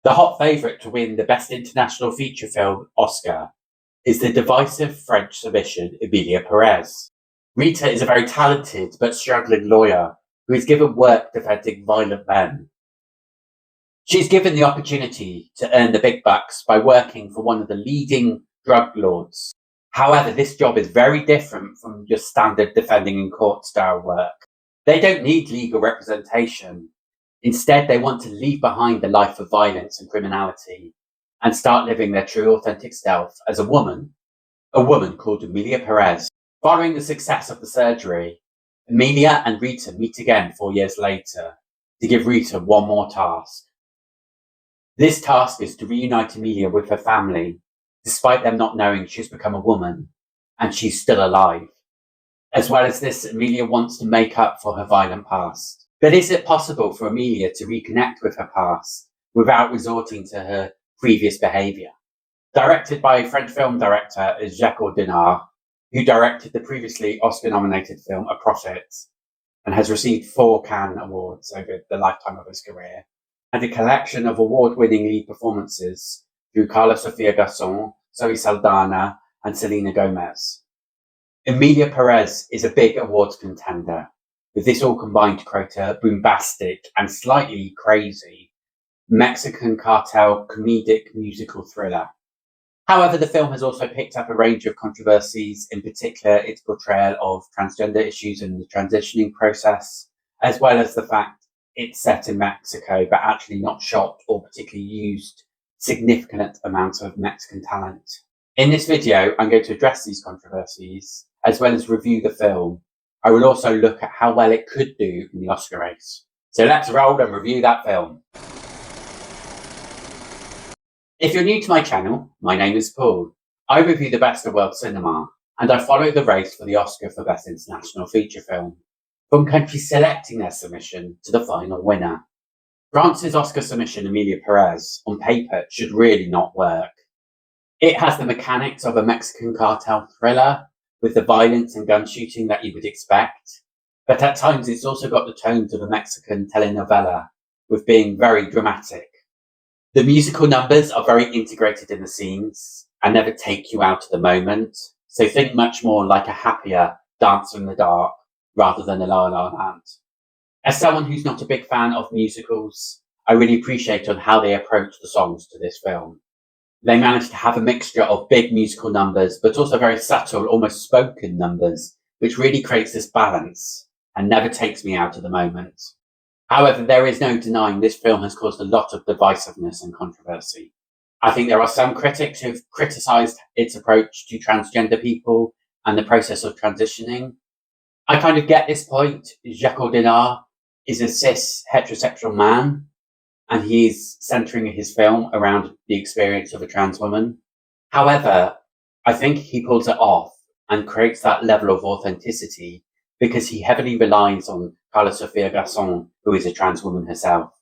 The hot favourite to win the Best International Feature Film Oscar is the divisive French submission Emilia Perez. Rita is a very talented but struggling lawyer who is given work defending violent men. She's given the opportunity to earn the big bucks by working for one of the leading drug lords. However, this job is very different from your standard defending in court style work. They don't need legal representation. Instead, they want to leave behind the life of violence and criminality and start living their true authentic self as a woman called Emilia Perez. Following the success of the surgery, Emilia and Rita meet again 4 years later to give Rita one more task. This task is to reunite Emilia with her family, despite them not knowing she's become a woman and she's still alive. As well as this, Emilia wants to make up for her violent past. But is it possible for Emilia to reconnect with her past without resorting to her previous behaviour? Directed by French film director Jacques Audiard, who directed the previously Oscar-nominated film A Prophet and has received 4 Cannes Awards over the lifetime of his career, and a collection of award-winning lead performances through Carla Sofia Garçon, Zoe Saldana, and Selena Gomez. Emilia Perez is a big awards contender, with this all combined to create a bombastic and slightly crazy Mexican cartel comedic musical thriller. However, the film has also picked up a range of controversies, in particular its portrayal of transgender issues in the transitioning process, as well as the fact it's set in Mexico but actually not shot or particularly used significant amounts of Mexican talent. In this video, I'm going to address these controversies, as well as review the film. I will also look at how well it could do in the Oscar race. So let's roll and review that film. If you're new to my channel, my name is Paul. I review the best of world cinema, and I follow the race for the Oscar for Best International Feature Film, from countries selecting their submission to the final winner. France's Oscar submission, Emilia Perez, on paper should really not work. It has the mechanics of a Mexican cartel thriller, with the violence and gun shooting that you would expect, but at times it's also got the tones of a Mexican telenovela, with being very dramatic. The musical numbers are very integrated in the scenes and never take you out of the moment, so think much more like a happier Dancer in the Dark rather than a La La Land. As someone who's not a big fan of musicals, I really appreciate on how they approach the songs to this film. They manage to have a mixture of big musical numbers, but also very subtle, almost spoken numbers, which really creates this balance and never takes me out of the moment. However, there is no denying this film has caused a lot of divisiveness and controversy. I think there are some critics who've criticised its approach to transgender people and the process of transitioning. I kind of get this point. Jacques Audiard is a cis heterosexual man, and he's centering his film around the experience of a trans woman. However, I think he pulls it off and creates that level of authenticity because he heavily relies on Carla Sofia Garçon, who is a trans woman herself,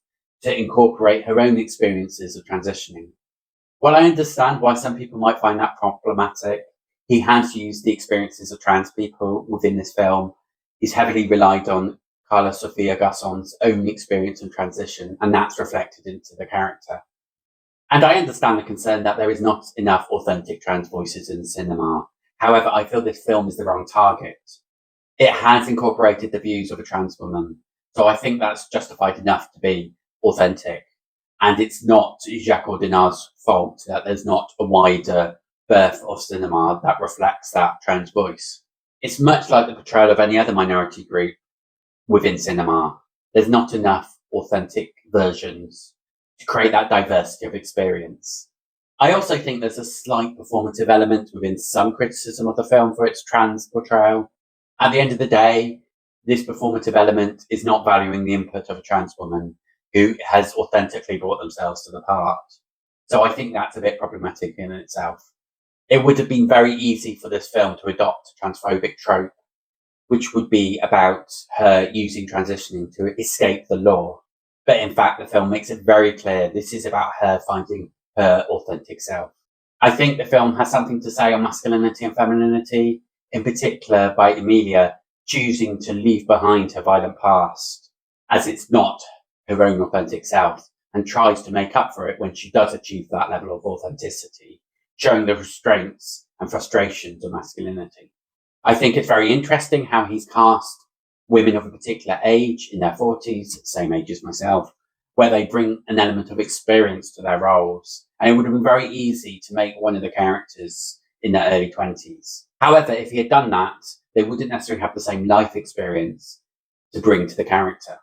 to incorporate her own experiences of transitioning. While I understand why some people might find that problematic, he has used the experiences of trans people within this film. He's heavily relied on Carla Sofia Garçon's own experience and transition, and that's reflected into the character. And I understand the concern that there is not enough authentic trans voices in cinema. However, I feel this film is the wrong target. It has incorporated the views of a trans woman, so I think that's justified enough to be authentic. And it's not Jacques Audiard's fault that there's not a wider berth of cinema that reflects that trans voice. It's much like the portrayal of any other minority group within cinema. There's not enough authentic versions to create that diversity of experience. I also think there's a slight performative element within some criticism of the film for its trans portrayal. At the end of the day, this performative element is not valuing the input of a trans woman who has authentically brought themselves to the part. So I think that's a bit problematic in itself. It would have been very easy for this film to adopt a transphobic trope, which would be about her using transitioning to escape the law. But in fact, the film makes it very clear this is about her finding her authentic self. I think the film has something to say on masculinity and femininity, in particular by Emilia choosing to leave behind her violent past, as it's not her own authentic self, and tries to make up for it when she does achieve that level of authenticity, showing the restraints and frustrations of masculinity. I think it's very interesting how he's cast women of a particular age, in their 40s, same age as myself, where they bring an element of experience to their roles. And it would have been very easy to make one of the characters in their early 20s. However, if he had done that, they wouldn't necessarily have the same life experience to bring to the character.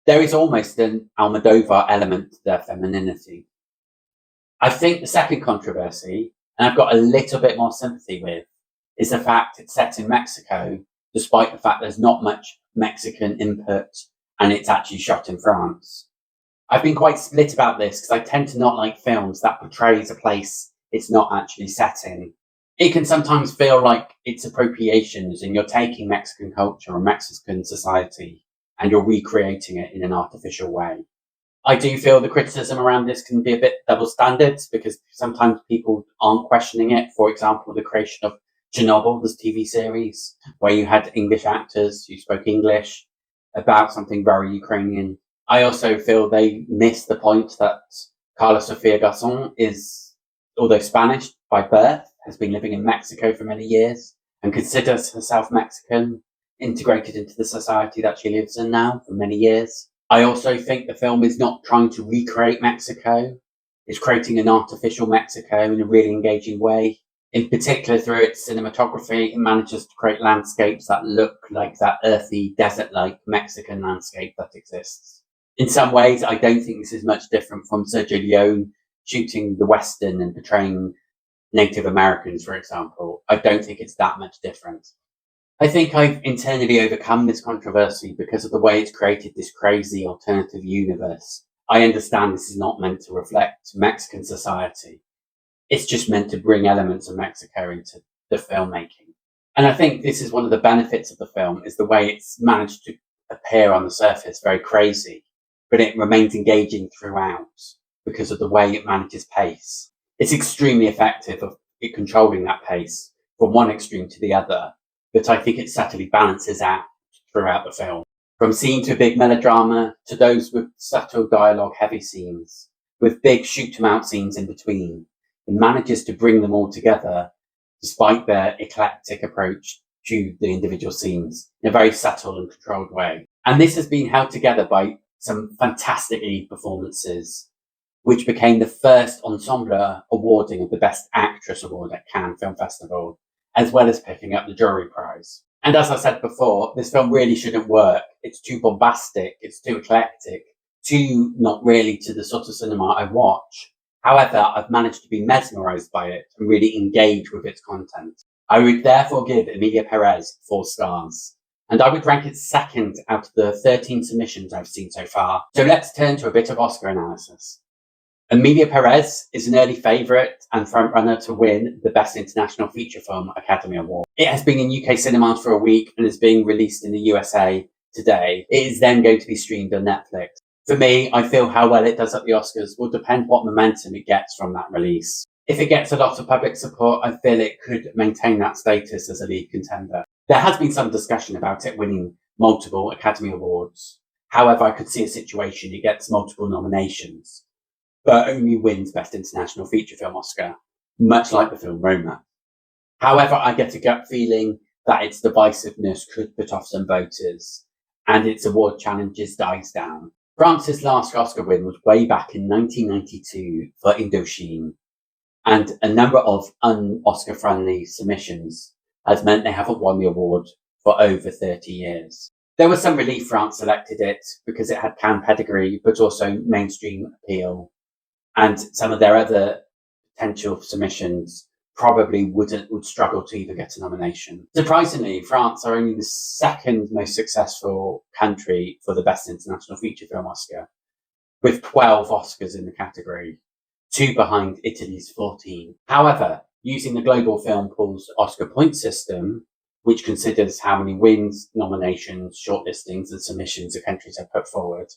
There is almost an Almodovar element to their femininity. I think the second controversy, and I've got a little bit more sympathy with, is the fact it's set in Mexico, despite the fact there's not much Mexican input and it's actually shot in France. I've been quite split about this because I tend to not like films that portrays a place it's not actually set in. It can sometimes feel like it's appropriations and you're taking Mexican culture or Mexican society and you're recreating it in an artificial way. I do feel the criticism around this can be a bit double standards because sometimes people aren't questioning it. For example, the creation of Chernobyl, this TV series, where you had English actors who spoke English about something very Ukrainian. I also feel they missed the point that Carla Sofia Garcon is, although Spanish by birth, has been living in Mexico for many years and considers herself Mexican, integrated into the society that she lives in now for many years. I also think the film is not trying to recreate Mexico. It's creating an artificial Mexico in a really engaging way. In particular, through its cinematography, it manages to create landscapes that look like that earthy, desert-like Mexican landscape that exists. In some ways, I don't think this is much different from Sergio Leone shooting the Western and portraying Native Americans, for example. I don't think it's that much different. I think I've internally overcome this controversy because of the way it's created this crazy alternative universe. I understand this is not meant to reflect Mexican society. It's just meant to bring elements of Mexico into the filmmaking. And I think this is one of the benefits of the film, is the way it's managed to appear on the surface very crazy, but it remains engaging throughout because of the way it manages pace. It's extremely effective of it controlling that pace from one extreme to the other, but I think it subtly balances out throughout the film. From scene to big melodrama, to those with subtle dialogue-heavy scenes, with big shoot-em-out scenes in between, it manages to bring them all together, despite their eclectic approach to the individual scenes, in a very subtle and controlled way. And this has been held together by some fantastic lead performances, which became the first ensemble awarding of the Best Actress Award at Cannes Film Festival, as well as picking up the jury prize. And as I said before, this film really shouldn't work. It's too bombastic, it's too eclectic, too not really to the sort of cinema I watch. However, I've managed to be mesmerised by it and really engage with its content. I would therefore give Emilia Perez 4 stars. And I would rank it second out of the 13 submissions I've seen so far. So let's turn to a bit of Oscar analysis. Emilia Perez is an early favourite and frontrunner to win the Best International Feature Film Academy Award. It has been in UK cinemas for a week and is being released in the USA today. It is then going to be streamed on Netflix. For me, I feel how well it does at the Oscars will depend what momentum it gets from that release. If it gets a lot of public support, I feel it could maintain that status as a lead contender. There has been some discussion about it winning multiple Academy Awards. However, I could see a situation it gets multiple nominations, but only wins Best International Feature Film Oscar, much like the film Roma. However, I get a gut feeling that its divisiveness could put off some voters, and its award challenges dies down. France's last Oscar win was way back in 1992 for Indochine, and a number of un-Oscar-friendly submissions has meant they haven't won the award for over 30 years. There was some relief France selected it because it had Cannes pedigree, but also mainstream appeal, and some of their other potential submissions probably would struggle to even get a nomination. Surprisingly, France are only the second most successful country for the Best International Feature Film Oscar, with 12 Oscars in the category, 2 behind Italy's 14. However, using the Global Film Pool's Oscar point system, which considers how many wins, nominations, shortlistings and submissions the countries have put forward,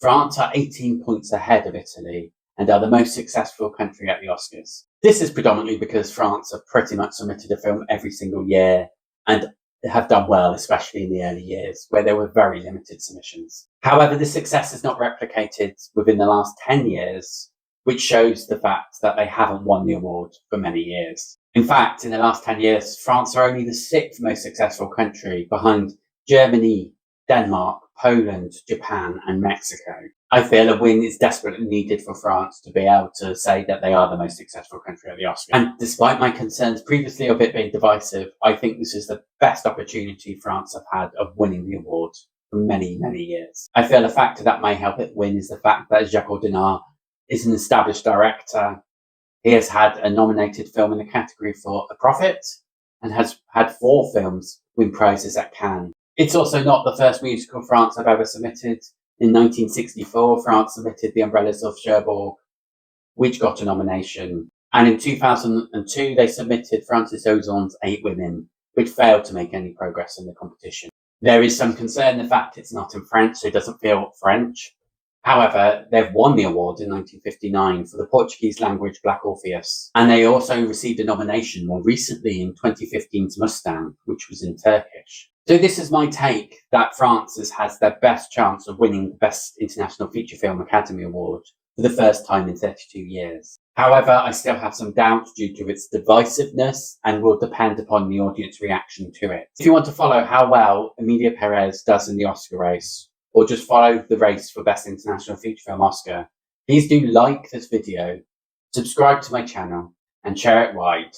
France are 18 points ahead of Italy and are the most successful country at the Oscars. This is predominantly because France have pretty much submitted a film every single year and have done well, especially in the early years, where there were very limited submissions. However, the success is not replicated within the last 10 years, which shows the fact that they haven't won the award for many years. In fact, in the last 10 years, France are only the 6th most successful country, behind Germany, Denmark, Poland, Japan, and Mexico. I feel a win is desperately needed for France to be able to say that they are the most successful country at the Oscars. And despite my concerns previously of it being divisive, I think this is the best opportunity France have had of winning the award for many, many years. I feel a factor that may help it win is the fact that Jacques Audiard is an established director. He has had a nominated film in the category for A Prophet and has had 4 films win prizes at Cannes. It's also not the first musical France have ever submitted. In 1964, France submitted The Umbrellas of Cherbourg, which got a nomination. And in 2002, they submitted Francis Ozon's 8 Women, which failed to make any progress in the competition. There is some concern the fact it's not in French, so it doesn't feel French. However, they've won the award in 1959 for the Portuguese language Black Orpheus. And they also received a nomination more recently in 2015's Mustang, which was in Turkish. So this is my take that France has their best chance of winning the Best International Feature Film Academy Award for the first time in 32 years. However, I still have some doubts due to its divisiveness and will depend upon the audience reaction to it. If you want to follow how well Emilia Perez does in the Oscar race, or just follow the race for Best International Feature Film Oscar, please do like this video, subscribe to my channel, and share it wide.